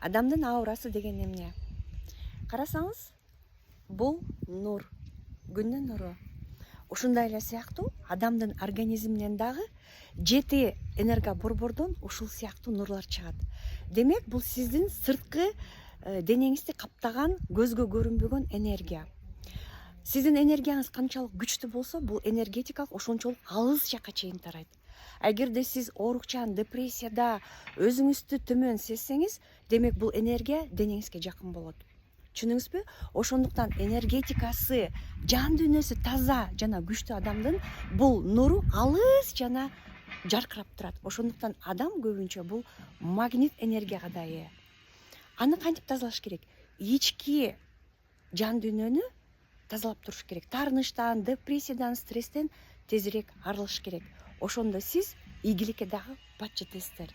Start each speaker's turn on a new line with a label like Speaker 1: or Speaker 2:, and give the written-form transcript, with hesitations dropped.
Speaker 1: Адамдын аурасы деген эмне? Карасаңыз, бул нур, күндүн нуру. Ушундай эле сыяктуу адамдын организминен дагы 7 энергоборбордон ушул сыяктуу нурлар чыгат. Демек, бул сиздин сырткы денеңизди каптаган, көзгө көрүнбөгөн энергия. Сиздин энергияңыз канчалык күчтүү болсо, бул энергетикалык ошончолук алыс жакка чейин тарайт. Эгерде сиз оорукчан, депрессияда, өзүңүздү төмөн сезсеңиз, демек бул энергия денеңизге жакын болот. Түшүндүңүзбү? Ошондуктан энергетикасы, жан дүйнөсү таза жана күчтүү адамдын бул нуру алыс жана жаркырап турат. Ошондуктан адам көбүнчө бул магнит энергияга да ээ. Аны кантип тазалаш керек? Ички жан дүйнөнү тазалап туруш керек. Таарынычтан, депрессиядан, стресстен тезирээк арылыш керек. Ошондо сиз ийгиликке дагы бат жетесиздер.